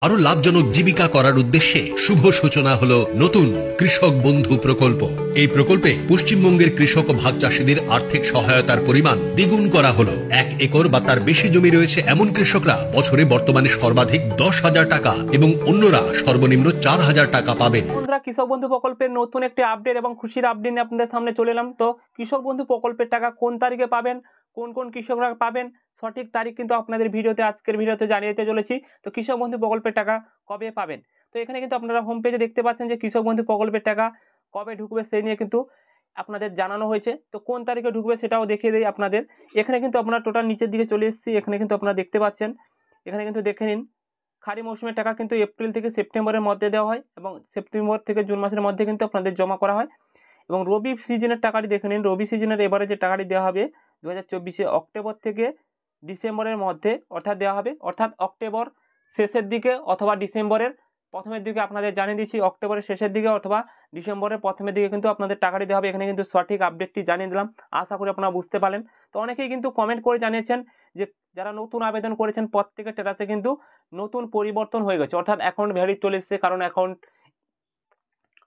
আরো লাভজনক জীবিকা করার উদ্দেশ্যে শুভ সূচনা হলো নতুন কৃষক বন্ধু প্রকল্প। এই প্রকল্পে পশ্চিমবঙ্গের কৃষক ও ভাগ চাষীদের আর্থিক সহায়তার পরিমাণ দ্বিগুণ করা হলো। 1 একর বা তার বেশি জমি রয়েছে এমন কৃষকরা বছরে বর্তমানে সর্বাধিক 10,000 টাকা এবং অন্যরা সর্বনিম্ন 4,000 টাকা পাবেন। বন্ধুরা, কৃষক বন্ধু প্রকল্পের নতুন একটি আপডেট এবং খুশির আপডেট নিয়ে আপনাদের সামনে চলে এলাম। তো কৃষক বন্ধু প্রকল্পের টাকা কোন তারিখে পাবেন, কোন কোন কৃষকরা পাবেন, সঠিক তারিখ কিন্তু আপনাদের আজকের ভিডিওতে জানিয়ে দিতে চলেছি। তো কৃষক বন্ধু প্রকল্পের টাকা কবে পাবেন, তো এখানে কিন্তু আপনারা হোম পেজে দেখতে পাচ্ছেন যে কৃষক বন্ধু প্রকল্পের টাকা কবে ঢুকবে সেই নিয়ে কিন্তু আপনাদের জানানো হয়েছে। তো কোন তারিখে ঢুকবে সেটাও দেখিয়ে দিই আপনাদের। এখানে কিন্তু আপনারা টোটাল নিচের দিকে চলে এসেছি। এখানে কিন্তু আপনারা দেখতে পাচ্ছেন, এখানে কিন্তু দেখে নিন খারিফ মৌসুমের টাকা কিন্তু এপ্রিল থেকে সেপ্টেম্বরের মধ্যে দেওয়া হয় এবং সেপ্টেম্বর থেকে জুন মাসের মধ্যে কিন্তু আপনাদের জমা করা হয়। এবং রবি সিজনের টাকাটি দেখে নিন, রবি সিজনের এবারে যে টাকাটি দেওয়া হবে 2024 অক্টোবর থেকে ডিসেম্বরের মধ্যে অর্থাৎ দেওয়া হবে, অর্থাৎ অক্টোবর শেষের দিকে অথবা ডিসেম্বরের প্রথমের দিকে আপনাদের জানিয়ে দিচ্ছি, অক্টোবরের শেষের দিকে অথবা ডিসেম্বরের প্রথমের দিকে কিন্তু আপনাদের টাকাটি দেওয়া হবে। এখানে কিন্তু সঠিক আপডেটটি জানিয়ে দিলাম, আশা করি আপনারা বুঝতে পারলেন। তো অনেকেই কিন্তু কমেন্ট করে জানিয়েছেন যে যারা নতুন আবেদন করেছেন প্রত্যেকের স্ট্যাটাসে কিন্তু নতুন পরিবর্তন হয়ে গেছে, অর্থাৎ অ্যাকাউন্ট ভ্যালিড চলে এসছে, কারণ অ্যাকাউন্ট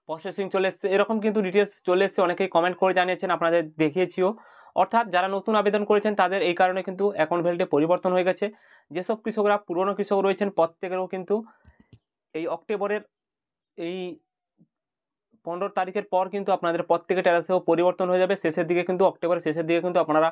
প্রসেসিং চলে এসছে, এরকম কিন্তু ডিটেলস চলে এসছে। অনেকেই কমেন্ট করে জানিয়েছেন, আপনাদের দেখিয়েছিও। অর্থাৎ যারা নতুন আবেদন করেছেন তাদের এই কারণে কিন্তু অ্যাকাউন্ট ভ্যালিডে পরিবর্তন হয়ে গেছে। যেসব কৃষকরা পুরনো কৃষক রয়েছেন প্রত্যেকেরও কিন্তু এই অক্টোবরের এই 15 তারিখের পর কিন্তু আপনাদের প্রত্যেকের স্ট্যাটাসেও পরিবর্তন হয়ে যাবে। শেষের দিকে কিন্তু অক্টোবরের শেষের দিকে কিন্তু আপনারা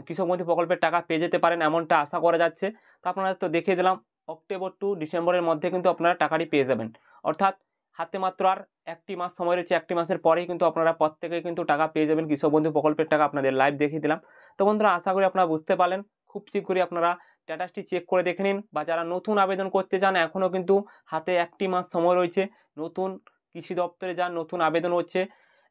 কৃষক বন্ধু প্রকল্পের টাকা পেয়ে যেতে পারেন, এমনটা আশা করা যাচ্ছে। তো আপনাদের তো দেখিয়ে দিলাম, অক্টোবর টু ডিসেম্বরের মধ্যে কিন্তু আপনারা টাকাটি পেয়ে যাবেন। অর্থাৎ হাতে মাত্র আর 1টি মাস সময় রয়েছে, 1টি মাসের পরেই কিন্তু আপনারা প্রত্যেকেই কিন্তু টাকা পেয়ে যাবেন। কৃষক বন্ধু প্রকল্পের টাকা আপনাদের লাইভ দেখিয়ে দিলাম। তো বন্ধুরা, আশা করি আপনারা বুঝতে পারলেন। খুব শীঘ্রই আপনারা স্ট্যাটাসটি চেক করে দেখে নিন, বা যারা নতুন আবেদন করতে চান এখনও কিন্তু হাতে 1টি মাস সময় রয়েছে। নতুন কৃষি দপ্তরে যান, নতুন আবেদন হচ্ছে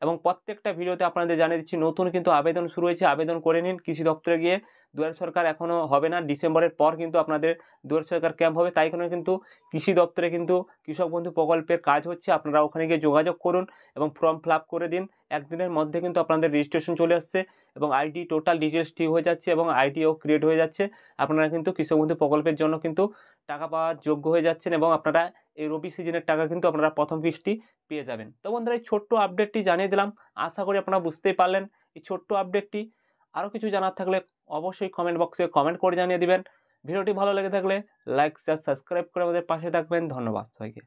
এবং প্রত্যেকটা ভিডিওতে আপনাদের জানিয়ে দিচ্ছি নতুন কিন্তু আবেদন শুরু হয়েছে, আবেদন করে নিন কৃষি দপ্তরে গিয়ে। দুয়ারে সরকার এখনও হবে না, ডিসেম্বরের পর কিন্তু আপনাদের দুয়ারে সরকার ক্যাম্প হবে, তাই কারণে কিন্তু কৃষি দপ্তরে কিন্তু কৃষক বন্ধু প্রকল্পের কাজ হচ্ছে। আপনারা ওখানে গিয়ে যোগাযোগ করুন এবং ফর্ম ফিল আপ করে দিন। একদিনের মধ্যে কিন্তু আপনাদের রেজিস্ট্রেশন চলে আসছে এবং আইডি টোটাল ডিটেলস ঠিক হয়ে যাচ্ছে এবং আইডিও ক্রিয়েট হয়ে যাচ্ছে। আপনারা কিন্তু কৃষক বন্ধু প্রকল্পের জন্য কিন্তু টাকা পাওয়ার যোগ্য হয়ে যাচ্ছেন এবং আপনারা এই রবি সিজনের টাকা কিন্তু আপনারা প্রথম কিস্তি পেয়ে যাবেন। তো বন্ধুরা, এই ছোট্ট আপডেটটি জানিয়ে দিলাম, আশা করি আপনারা বুঝতেই পারলেন এই ছোট্ট আপডেটটি। আরও কিছু জানার থাকলে অবশ্যই কমেন্ট বক্সে কমেন্ট করে জানিয়ে দিবেন। ভিডিওটি ভালো লেগে থাকলে লাইক শেয়ার সাবস্ক্রাইব করে আমাদের পাশে থাকবেন। ধন্যবাদ সবাইকে।